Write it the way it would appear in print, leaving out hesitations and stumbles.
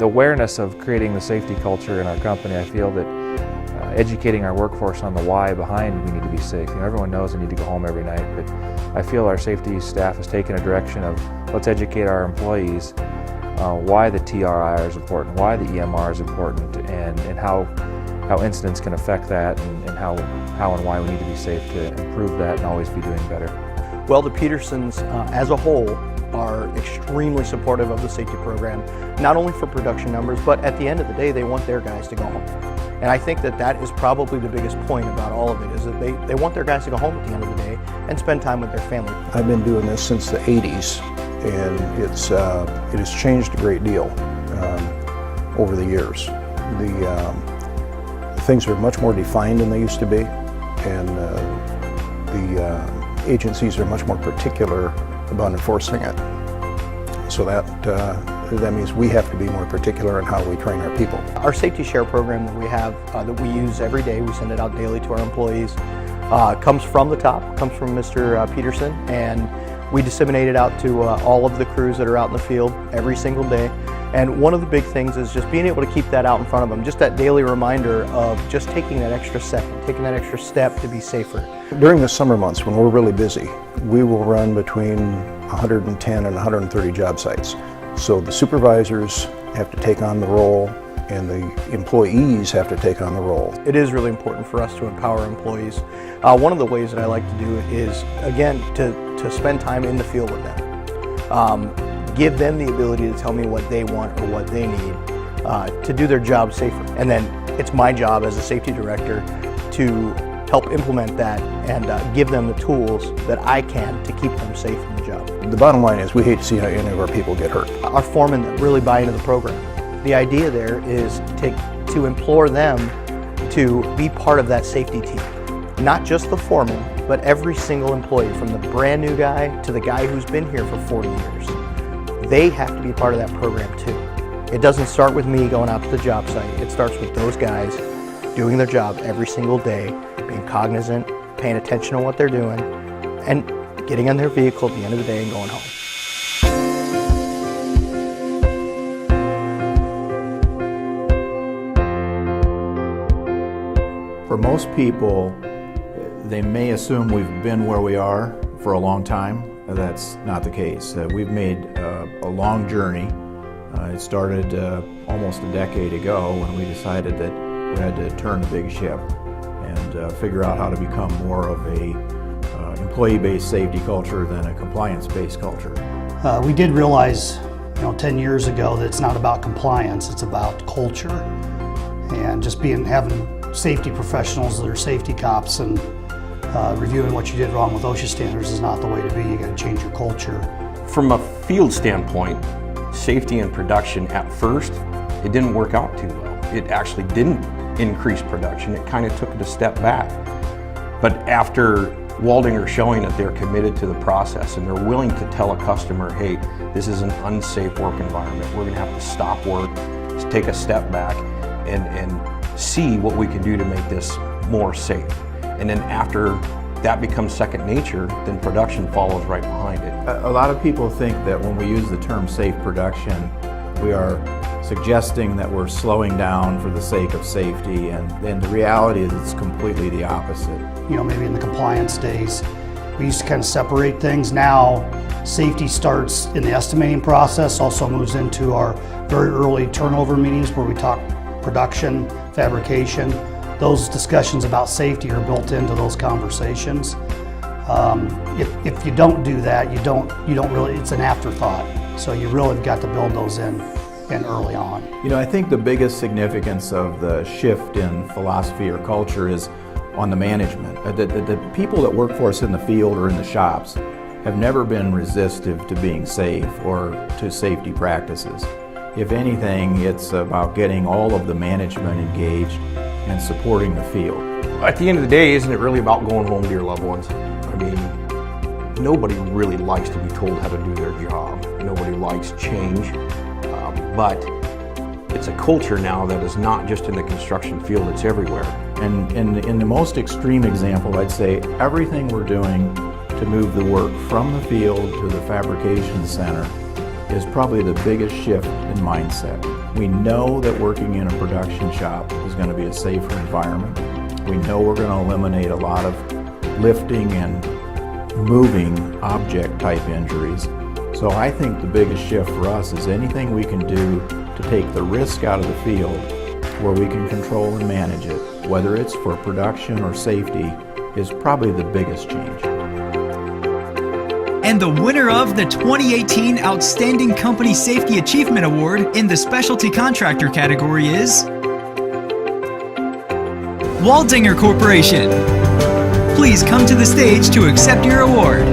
The awareness of creating the safety culture in our company, I feel that educating our workforce on the why behind we need to be safe. Everyone knows they need to go home every night, but I feel our safety staff has taken a direction of let's educate our employees why the TRIR is important, why the EMR is important, and how incidents can affect that, and how and why we need to be safe to improve that and always be doing better. Well, the Petersons as a whole are extremely supportive of the safety program, not only for production numbers, but at the end of the day, they want their guys to go home. And I think that is probably the biggest point about all of it, is that they want their guys to go home at the end of the day and spend time with their family. I've been doing this since the 80s, and it has changed a great deal over the years. Things are much more defined than they used to be, and the agencies are much more particular about enforcing it. So that means we have to be more particular in how we train our people. Our safety share program that we have, that we use every day, we send it out daily to our employees, comes from the top, comes from Mr. Peterson, and we disseminate it out to all of the crews that are out in the field every single day. And one of the big things is just being able to keep that out in front of them, just that daily reminder of just taking that extra second, taking that extra step to be safer. During the summer months when we're really busy, we will run between 110 and 130 job sites. So the supervisors have to take on the role, and the employees have to take on the role. It is really important for us to empower employees. One of the ways that I like to do it is, again, to spend time in the field with them. Give them the ability to tell me what they want or what they need to do their job safer. And then it's my job as a safety director to help implement that and give them the tools that I can to keep them safe in the job. The bottom line is we hate to see any of our people get hurt. Our foremen that really buy into the program. The idea there is to implore them to be part of that safety team. Not just the foreman, but every single employee, from the brand new guy to the guy who's been here for 40 years. They have to be part of that program too. It doesn't start with me going out to the job site. It starts with those guys doing their job every single day, being cognizant, paying attention to what they're doing, and getting on their vehicle at the end of the day and going home. For most people, they may assume we've been where we are for a long time. That's not the case. We've made a long journey. It started almost a decade ago when we decided that we had to turn the big ship and figure out how to become more of a employee-based safety culture than a compliance-based culture. We did realize, 10 years ago that it's not about compliance, it's about culture. And just having safety professionals that are safety cops and reviewing what you did wrong with OSHA standards is not the way to be. You got to change your culture. From a field standpoint, safety and production at first, it didn't work out too well. It actually didn't increase production. It kind of took it a step back. But after Waldinger showing that they're committed to the process and they're willing to tell a customer, hey, this is an unsafe work environment. We're going to have to stop work, take a step back, and see what we can do to make this more safe. And then after that becomes second nature, then production follows right behind it. A lot of people think that when we use the term safe production, we are suggesting that we're slowing down for the sake of safety, and the reality is it's completely the opposite. Maybe in the compliance days, we used to kind of separate things. Now, safety starts in the estimating process, also moves into our very early turnover meetings where we talk production, fabrication. Those discussions about safety are built into those conversations. If you don't do that, you don't really, it's an afterthought. So you really have got to build those in early on. I think the biggest significance of the shift in philosophy or culture is on the management. The people that work for us in the field or in the shops have never been resistive to being safe or to safety practices. If anything, it's about getting all of the management engaged and supporting the field. At the end of the day, isn't it really about going home to your loved ones? I mean, nobody really likes to be told how to do their job. Nobody likes change, but it's a culture now that is not just in the construction field, it's everywhere. And in the most extreme example, I'd say everything we're doing to move the work from the field to the fabrication center is probably the biggest shift in mindset. We know that working in a production shop is going to be a safer environment. We know we're going to eliminate a lot of lifting and moving object type injuries. So I think the biggest shift for us is anything we can do to take the risk out of the field where we can control and manage it, whether it's for production or safety, is probably the biggest change. And the winner of the 2018 Outstanding Company Safety Achievement Award in the Specialty Contractor category is Waldinger Corporation. Please come to the stage to accept your award.